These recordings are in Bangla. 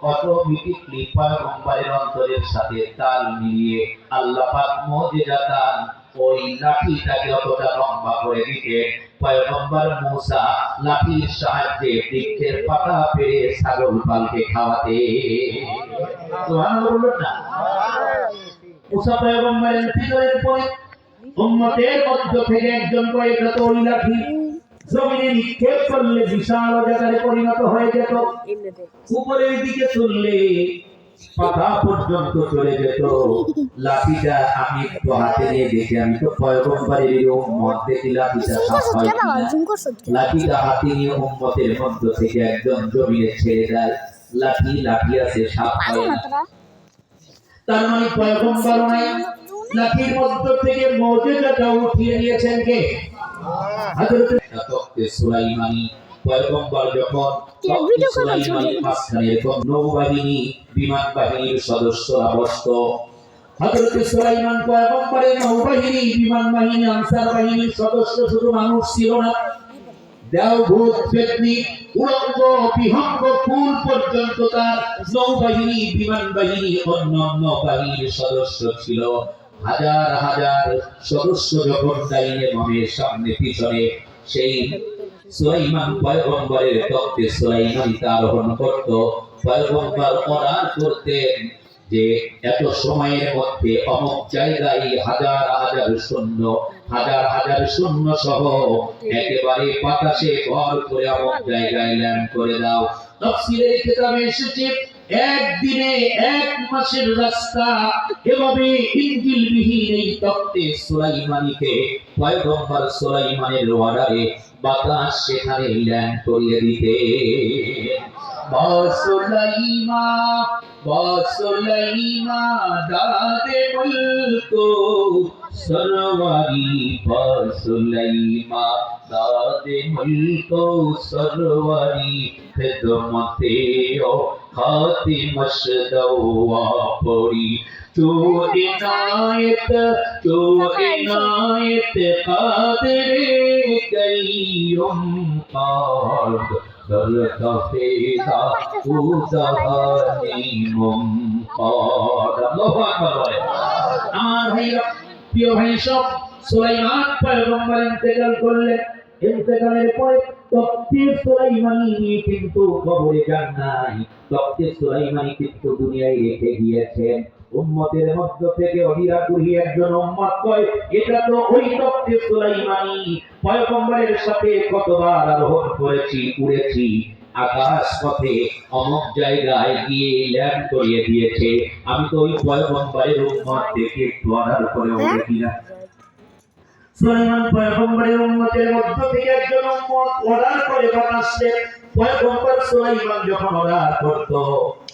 অটোমেটিকলি পয়গম্বরের অন্তরের সাথে তাল মিলিয়ে আল্লাহ পাক মুজিজা দান ওই লাঠিটাকে অতটা লম্বা করে দিতেন। পয়গম্বর মূসা লাঠির সাহায্যে বৃক্ষের পাতা পেড়ে ছাগল পালকে খাওয়াতে। সুবহানাল্লাহ বলুন না। মূসা পয়গম্বরের ভিতরের পরে উম্মতের মধ্য থেকে একজন কয়েকটা ওই লাঠি জমিনে নিক্ষেপ করলে বিশাল জায়গায় পরিণত হয়ে যেত। উপরের দিকে তুললে পাতা পর্যন্ত চলে যেত। লাঠিটা আমি একটু হাতে নিয়ে দেখি, আমি তো পয়গম্বরের উম্মত দেখি লাঠিটা সাপ হয় কিনা। লাঠিটা হাতে নিয়ে উম্মতের মধ্য থেকে একজন জমিনে ছেড়ে দেয়, লাঠি আছে, সাপ হয় না। তার মানে পয়গম্বর নাই, লাঠির মধ্য থেকে মুজিজাটা উঠিয়ে নিয়েছেন কে? হযরত সুলাইমানী। পয়গম্বর যখন সুলাইমানীর মাঝখানে এরকম নৌবাহিনী বিমান বাহিনীর সদস্যরা বসত। হযরত সুলাইমান পয়গম্বরের নৌবাহিনী বিমান বাহিনী আনসার বাহিনীর সদস্য শুধু মানুষ ছিল না, দেওভূত পেতনি উলঙ্গ বিহঙ্গ ফুল পর্যন্ত তার নৌবাহিনী বিমান বাহিনী অন্যান্য বাহিনীর সদস্য ছিল। হাজার হাজার সদস্য যখন ডাইনে বামে সামনে পিছনে সেই সুলাইমান পয়গম্বরের তখ্তে সুলাইমানীতে আরোহণ করত। পয়গম্বর অর্ডার করতেন যে এত সময়ের মধ্যে অমুক জায়গায় হাজার হাজার সৈন্য সহ একেবারে বাতাসে ভর করে অমুক জায়গায় ল্যান্ড করে দাও। তাফসীরের কিতাবে এসেছে একদিনে 1 মাসের রাস্তা এভাবে ইনজিলবিহীন এই তখ্তে সুলাইমানীকে পয়গম্বর সুলাইমানের অর্ডারে বাতাস সেখানে ল্যান্ড করিয়ে দিতে। বসুলাইমা দাদে মুলক সরওয়ারি, বসুলাইমা দাদে মুলক সরওয়ারি, খিদমতে ও খাতিমশ দওয়া পড়ি। চো ইনায়ত কাদরে কাইয়ুম কাদ দরকাফেদা উজাহানিমুম কাদ। আল্লাহু আকবার। আমার ভাইরা, প্রিয় ভাই সব, সুলাইমান পয়গম্বর ইন্তেকাল করলেন। ইন্তেকালের পরে তখ্তে সুলাইমানী কিন্তু কবরে যান নাই, তখ্তে সুলাইমানী কিন্তু দুনিয়ায় রেখে গিয়েছেন। উম্মতের মধ্য থেকে অহিরাকুহি একজন উম্মত কয় এটা তো ওই তখ্তে সুলাইমানী, পয়গম্বরের সাথে কতবার আরোহণ করেছি, উড়েছি আকাশ পথে, অমুক জায়গায় গিয়ে ল্যান্ড করিয়ে দিয়েছে। আমি তো ওই পয়গম্বরের উম্মত দেখে একটু অর্ডার করে উঠে কিনা। সুলাইমান পয়গম্বরের উম্মতের মধ্য থেকে একজন উম্মত অর্ডার করে পাঠাচ্ছে। পয়গম্বর সুলাইমান যখন অর্ডার করত,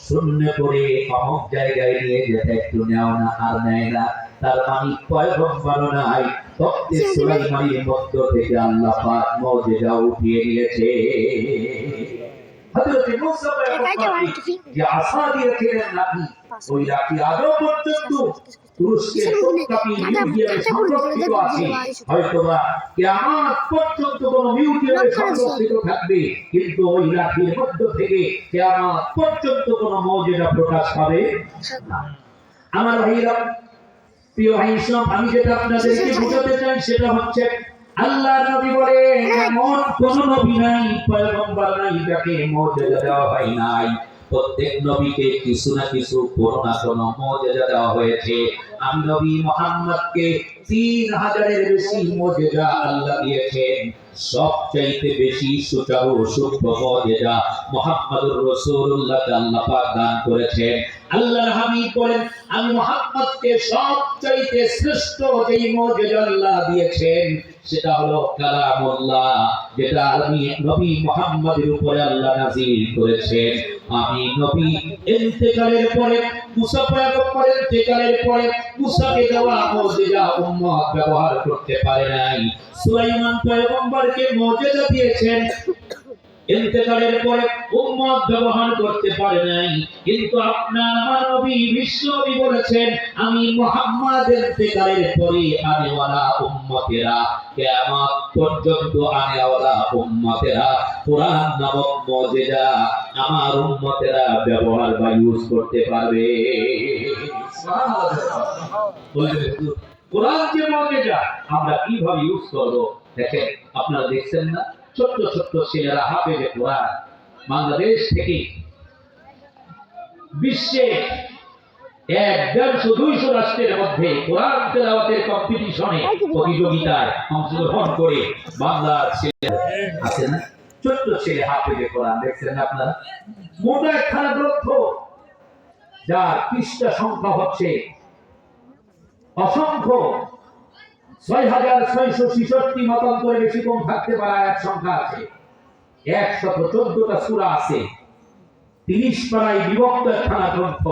শূন্য করে অমুক জায়গায় নিয়ে যেতে একটু নেও না, আর নেয় না। তার মানে পয়গম্বর নাই, তখ্তে সুলাইমানের মধ্য থেকে আল্লাহ পাক মুজিজা উঠিয়ে নিয়েছে। হযরত মূসা পয়গম্বর যে আসা দিয়েছিলেন লাঠি, ওই লাঠি আজও পর্যন্ত তুরস্কের তৎকালীন মিউজিয়ামে সংরক্ষিত আছে। হয়তোবা কিয়ামত পর্যন্ত কোন মিউজিয়ামে সংরক্ষিত থাকবে, কিন্তু ওই লাঠির মধ্য থেকে কিয়ামত পর্যন্ত কোন মুজিজা প্রকাশ পাবে না। আমার ভাইরা, প্রিয় ভাই সব, আমি যেটা আপনাদেরকে বোঝাতে চাই সেটা হচ্ছে আল্লাহ নবী বলে এমন কোন নবী নাই, পয়গম্বর নাই যাকে মুজিজা দেওয়া হয় নাই। প্রত্যেক নবীকে কিছু না কিছু কোনো না কোনো মুজিজা দেওয়া হয়েছে। আমি নবী মুহাম্মদকে 3000-এর বেশি মুজিজা আল্লাহ দিয়েছেন। সবচাইতে বেশি সুচারু সূক্ষ্ম মুজিজা মুহাম্মদুর রাসূলুল্লাহকে আল্লাহ পাক দান করেছেন। আল্লাহর হাবিব বলেন আমি মুহাম্মদকে সবচাইতে শ্রেষ্ঠ যেই মুজিজা আল্লাহ দিয়েছেন সেটা হলো কালামুল্লাহ, যেটা আমি নবী মুহাম্মদের উপরে আল্লাহ নাযিল করেছেন। আমি নবী ইন্তেকালের পরে, মূসা পয়গম্বরের ইন্তেকালের পরে মূসাকে দেওয়া মুজিজা উম্মত ব্যবহার করতে পারে নাই। সুলাইমান পয়গম্বরকে মুজিজা দিয়েছেন, ইন্তেকালের পরে উম্মত ব্যবহার করতে পারে নাই, কিন্তু আপনার আমার নবী বিশ্বনবী বলেছেন, আমি মুহাম্মদ ইন্তেকালের পরে আনেওয়ালা উম্মতেরা, কিয়ামত পর্যন্ত আনেওয়ালা উম্মতেরা কোরআন নামক মুজিজা আমার উম্মতেরা ব্যবহার বা ইউজ করতে পারবে। সুবহানাল্লাহ। কোরআন যে মুজিজা আমরা কিভাবে ইউজ করব, দেখেন আপনারা দেখছেন না, ছোট্ট ছোট্ট ছেলেরা হাফেজে কোরআন বাংলাদেশ থেকে বিশ্বে 100-150-200 রাষ্ট্রের মধ্যে কোরআন তেলাওয়াতের কম্পিটিশনে প্রতিযোগিতায় অংশগ্রহণ করে বাংলার ছেলে আছে না, ছোট্ট ছেলে হাফেজে কোরআন দেখছেন না আপনারা। মোটা একখানা গ্রন্থ যার পৃষ্ঠা সংখ্যা হচ্ছে অসংখ্য, 6666 মতান্তরে বেশি কম থাকতে পারে আয়াত সংখ্যা আছে, 114টা সূরা আছে, 30 পারায় বিভক্ত একখানা গ্রন্থ।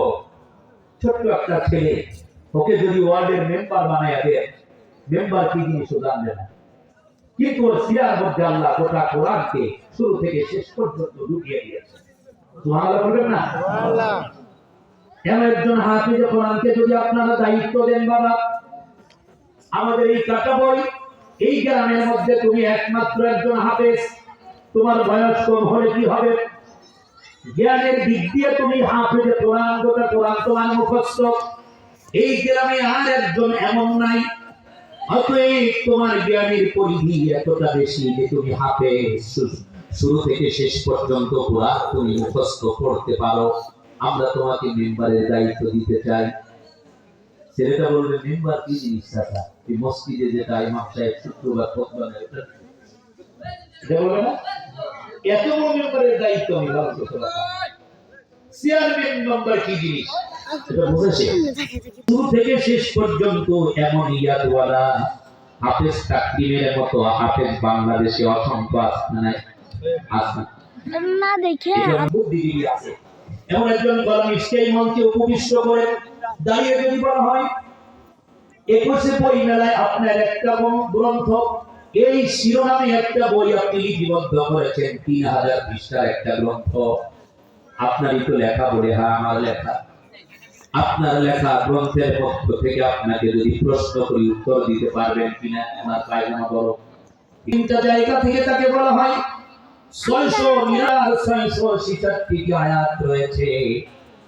ছোট্ট একটা ছেলে, ওকে যদি ওয়ার্ল্ডের মেম্বার বানায় দেয়, মেম্বার কি জিনিস জানবে না, কিন্তু ওর সিরার মধ্যে আল্লাহ গোটা কোরআনকে শুরু থেকে শেষ পর্যন্ত ঢুকিয়ে দিয়েছে। সুবহানাল্লাহ বলবেন না? সুবহানাল্লাহ। এমন একজন হাফেজে কোরআনকে যদি আপনারা দায়িত্ব দেন, বাবা আমাদের এই কাটা বই এই গ্রামের মধ্যে তুমি একমাত্র একজন হাফেজ, তোমার বয়স কম হলে কি হবে, জ্ঞানের দিক দিয়ে তুমি হাফেজে কোরআন, গোটা কোরআন তোমার মুখস্থ, এই গ্রামে আর একজন এমন নাই, অতএব তোমার জ্ঞানের পরিধি এতটা বেশি যে তুমি হাফেজ, শুরু থেকে শেষ পর্যন্ত কোরআন তুমি মুখস্থ করতে পারো, আমরা তোমাকে মেম্বারের দায়িত্ব দিতে চাই। ছেলেটা বলবে, মেম্বার কি জিনিস চাচা? এই মসজিদে যেটা ইমাম সাহেব শুক্রবার খুতবা দেয় ওটা বলবে না, এত বড় মেম্বারের দায়িত্ব আমি ভালো করতে পারতাম। চেয়ারম্যান মেম্বার কি জিনিস এটা বুঝেছে? শুরু থেকে শেষ পর্যন্ত এমন ইয়াদওয়ালা হাফেজ তাকরিমের মতো হাফেজ বাংলাদেশে অসংখ্য আছে না? আছে না, দেখে বুদ্ধিজীবী আছে। এমন একজন কলামিস্টকে মঞ্চে উপবিষ্ট করে দাঁড়িয়ে যদি বলা হয় 21শে বই মেলায় আপনার একটা গ্রন্থ, এই শিরোনামে একটা বই আপনি লিপিবদ্ধ করেছেন, 3000 পৃষ্ঠার একটা গ্রন্থ, আপনারই তো লেখা বলে, হ্যাঁ আমার লেখা। আপনার লেখা গ্রন্থের পক্ষ থেকে আপনাকে যদি প্রশ্ন করি উত্তর দিতে পারবেন কিনা, আমার পায়জামা বড়। 3টা জায়গা থেকে তাকে বলা হয় 666 আয়াত রয়েছে,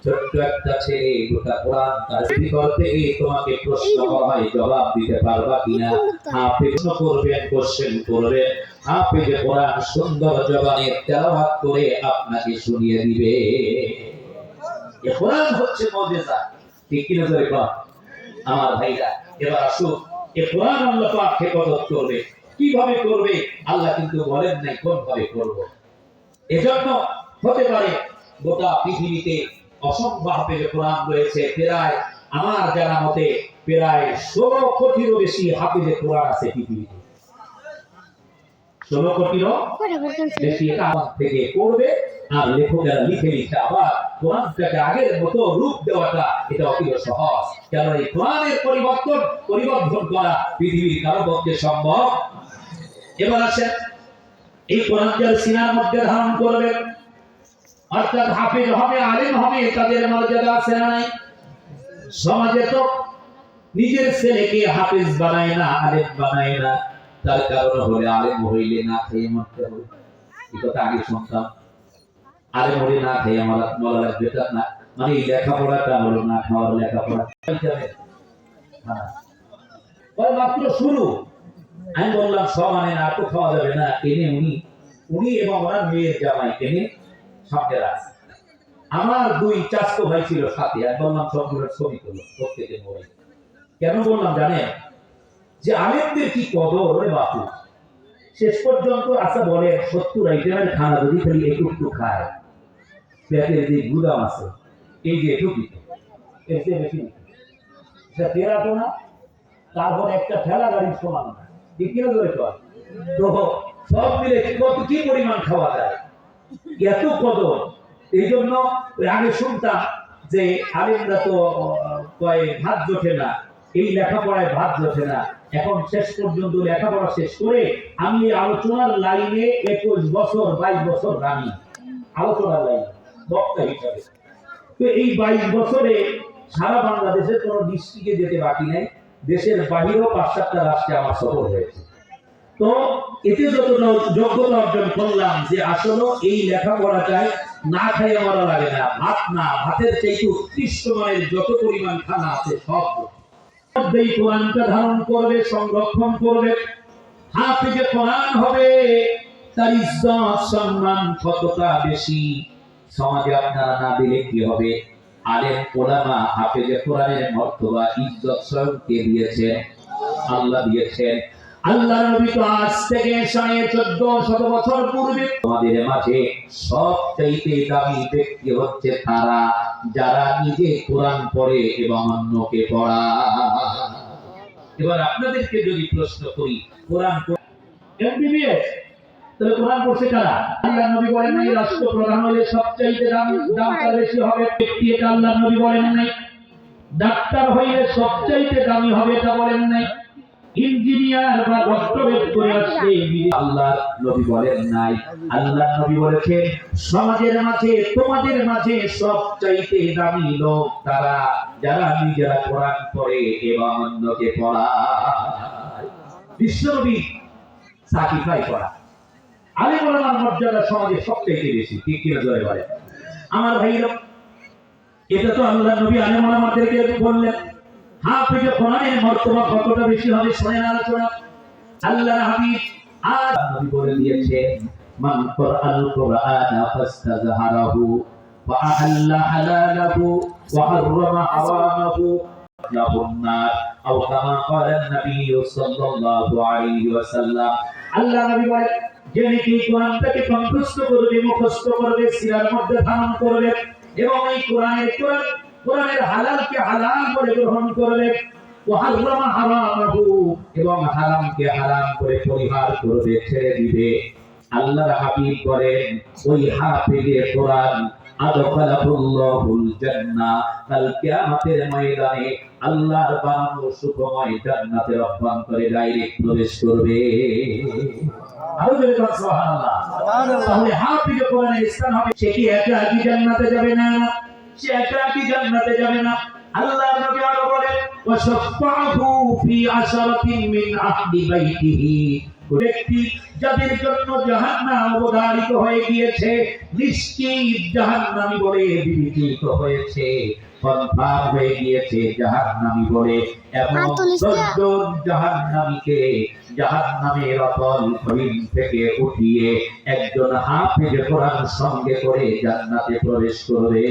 ছোট্ট একটা ছেলে গোটা কোরআন তার ভিতর থেকে তোমাকে প্রশ্ন করা হয় জবাব দিতে পারবা কিনা, হাফেজ করবেন, কোশ্চেন করবেন, হাফেজ কোরআন সুন্দর জবানে তেলাওয়াত করে আপনাকে শুনিয়ে দিবে। এই কোরআন হচ্ছে মুজিজা, ঠিক কি না জয় পাক আমার ভাইরা? এবার আসুন, এই কোরআন আল্লাহ পাক হেফাজত করবে, কিভাবে করবে আল্লাহ কিন্তু বলেন নাই কোন ভাবে করব। এজন্য হতে পারে গোটা পৃথিবীতে অসংখ্য হাফেজ কোরআন রয়েছে, প্রায় আমার জানা মতে প্রায় 16 কোটিরও বেশি হাফেজ কোরআন আছে পৃথিবীতে, 16 কোটিরও বেশি। এটা আমার থেকে করবে আর লেখকেরা লিখে লিখে আবার কোরআনটাকে আগের মতো রূপ দেওয়াটা এটা অতি সহজ, কারণ এই কোরআনের পরিবর্তন করা পৃথিবীর কারো পক্ষে সম্ভব। এবার আসেন, এই কোরআন যারা সিনার মধ্যে ধারণ করবে, অর্থাৎ হাফেজ হবে, আলেম হবে, তাদের মর্যাদা আছে না নাই? সমাজে তো নিজের ছেলেকে হাফেজ বানায় না, আলেম বানায় না, তার কারণ হলে আলেম হইলে না খেয়ে মরতে হবে। এই কথা আগে শুনতাম, আলেম হলে না খেয়ে মরা লাগবে, তা না, মানে এই লেখাপড়াটা হলো না খাওয়ার লেখাপড়া, মাত্র শুরু। আমি বললাম সব মানে না, তো খাওয়া যাবে না, এনে উনি এবং ওনার মেয়ের জামাই এনে সামনে রাখছে। আমার 2 চাচতো ভাই ছিল সাথে, আমি বললাম সবগুলোর ছবি করলো প্রত্যেকের মোবাইল। কেন বললাম জানেন? যে আলেমদের কি কদর রে বাপু। শেষ পর্যন্ত আচ্ছা বলে 70 আইটেমের খানা যদি খালি একটু খায়, পেটের যে গুদাম আছে এই যে একটু দিতে এর চেয়ে বেশি সেটা ফেরাতো না, তারপর একটা ঠেলা গাড়ির সমান না, ঠিক কিনা ধরে চল। তো সব মিলে কত কি পরিমাণ খাওয়া যায়, এত কদর। এই জন্য আগে শুনতাম যে আলেমরা তো ভাত জোটে না, এই লেখাপড়ায় ভাত জোটে না। এখন শেষ পর্যন্ত লেখাপড়া শেষ করে আমি এই আলোচনার লাইনে 21 বছর 22 বছর রানি আলোচনার লাইনে বক্তা হিসাবে। তো এই 22 বছরে সারা বাংলাদেশের কোনো ডিস্ট্রিক্টে যেতে বাকি নেই, দেশের বাহিরেও 5-7টা রাষ্ট্রে আমার সফর হয়েছে। তো এতে যতটা যোগ্যতা অর্জন করলাম যে আসলে এই লেখাপড়াটায় না খাইয়ে মরা লাগে না, ভাত না, ভাতের চাইতে উৎকৃষ্ট মানের যত পরিমাণ খানা আছে সব এই কোরআনটা ধারণ করবে, সংরক্ষণ করবে, হাফেজে কোরআন হবে, তার ইজ্জত সম্মান কতটা বেশি। সমাজে আপনারা না দিলে কি হবে? আলেম ওলামা হাফেজে কোরআনের মর্তবা ইজ্জত স্বয়ং কে দিয়েছেন? আল্লাহ দিয়েছেন। আল্লাহ নবী তো আজ থেকে 1450 বছর পূর্বে আমাদের মাঝে সবচাইতে দামি ব্যক্তি হচ্ছে তারা যারা নিজে কোরআন পড়ে এবং অন্যকে পড়ায়। এবার আপনাদেরকে যদি প্রশ্ন করি, কোরআন এমবিবিএস তাহলে কোরআন পড়ছে কারা? আল্লাহ নবী বলেন নাই রাষ্ট্রপ্রধান হলে সবচাইতে দামটা বেশি হবে ব্যক্তি, এটা আল্লাহ নবী বলেন নাই। ডাক্তার হইলে সবচাইতে দামি হবে এটা বলেন নাই। ইঞ্জিনিয়ার বা ডক্টরেট করে আসছে আল্লাহ নবী বলেন নাই। আল্লাহ নবী বলেছেন সমাজের মাঝে তোমাদের মাঝে সবচাইতে দামি লোক তারা যারা নিজেরা কোরআন পড়ে এবং অন্যকে পড়ায়। বিশ্বনবী সাকিফাই করা আলেম ওলামার মর্যাদা সমাজে সবচাইতে বেশি, ঠিক কিনা জয় বলে আমার ভাইরা? এটা তো আল্লাহ নবী আলেম ওলামাদেরকে বললেন। হাফেজে কোরআনের মর্তবা কতটা বেশি হবে শুনেন আলোচনা। আল্লাহর হাবিব আজ নবী বলে দিয়েছেন মান ক্বরাআল কুরআনা ফাস্তাযহারাহু ওয়া আহাল্লা হালালাহু ওয়া হাররামা হারামাহু লাহুন নার আও কামা ক্বালা নবী সাল্লাল্লাহু আলাইহি ওয়াসাল্লাম। আল্লাহ নবী বলেন যে ব্যক্তি কোরআনটাকে কণ্ঠস্থ করবে, মুখস্থ করবে, সিরার মধ্যে ধারণ করবে এবং এই কোরআনের হালালকে হালাল বলে গ্রহণ করবে, ওয়া হাররামা হারামাহু এবং হারামকে হারাম করে পরিহার করবে, ছেড়ে দিবে, আল্লাহর হাবিব বলেন ওই হাফেজে কোরআন আদখালাহুল্লাহুল জান্নাহ, কাল কিয়ামতের ময়দানে আল্লাহর বানানো সুখময় জান্নাতের অভ্যন্তরে ডাইরেক্ট প্রবেশ করবে। আরো জোরে বলুন সুবহানাল্লাহ। তাহলে হাফেজে কোরআনের স্থান হবে, সে কি একা কি জান্নাতে যাবে না? সে একা কি জান্নাতে যাবে না? আল্লাহ নবী আরো বলেন ওয়াশফাহু ফি আশরাতিন মিন আহলি বাইতিহি, ব্যক্তি যাদের জন্য জাহান্নাম অবধারিত হয়ে গিয়েছে, নিশ্চিত জাহান্নামী বলে বিবেচিত হয়েছে, কনফার্ম হয়ে গিয়েছে জাহান্নামী বলে, এমন 10 জন জাহান্নামীকে জাহান্নামের অতল গহীন থেকে উঠিয়ে একজন হাফেজে কোরআন সঙ্গে করে জান্নাতে প্রবেশ করবে।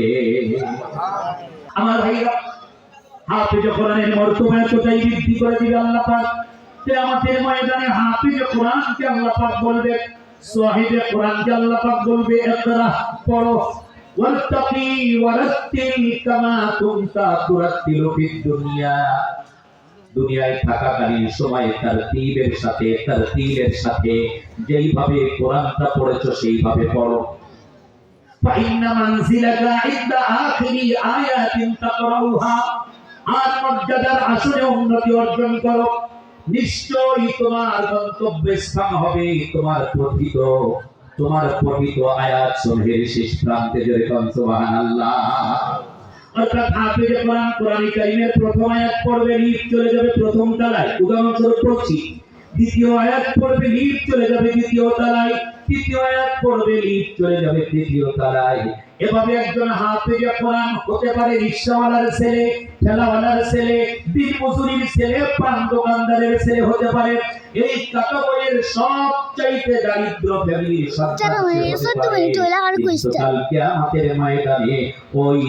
আমার ভাইরা, হাফেজে কোরআনের মর্তবা এতটাই বৃদ্ধি করে দিবে আল্লাহ পাক, কিয়ামতের ময়দানে হাফেজে কোরআনকে আল্লাহ পাক বলবে, সাহিবে কোরআনকে আল্লাহ পাক বলবে ইকরা, পড়ো, ওয়াত্তাকি ওয়ারাত্তিল কামা কুনতা তুরাত্তিলু ফিদ দুনিয়া, দুনিয়ায় থাকাকালীন সময়ে তারতিবের সাথে যেইভাবে কোরআনটা পড়েছো সেইভাবে পড়ো। ফাইন্না মানজিলাকা ইনদা আখিরি আয়াতিন তাকরাউহা, আর মর্যাদার আসনে উন্নতি অর্জন করো, নিশ্চয়ই তোমার গন্তব্যস্থান হবে তোমার পঠিত আয়াত সমূহের শেষ প্রান্তে। জোরে বলুন সুবহানাল্লাহ। অর্থাৎ হাফেজে কোরআন কোরআনে কারীমের প্রথম আয়াত পড়বে, লিপ চলে যাবে প্রথম তলায়, উদাহরণস্বরূপ পড়ছি, দ্বিতীয় আয়াত পড়বে, লিপ চলে যাবে দ্বিতীয় তলায়, তৃতীয় আয়াত পড়বে, লিপ চলে যাবে তৃতীয় তলায়। এভাবে একজন হাফেজে কোরআন হতে পারে রিকশাওয়ালার ছেলে, ঠেলাওয়ালার ছেলে, দিন মজুরির ছেলে, পান দোকানদারের ছেলে হতে পারে। এই কাটাবইয়ের সবচাইতে দারিদ্র ফ্যামিলির সন্তান হতে পারে। কাল কিয়ামতের ময়দানে ওই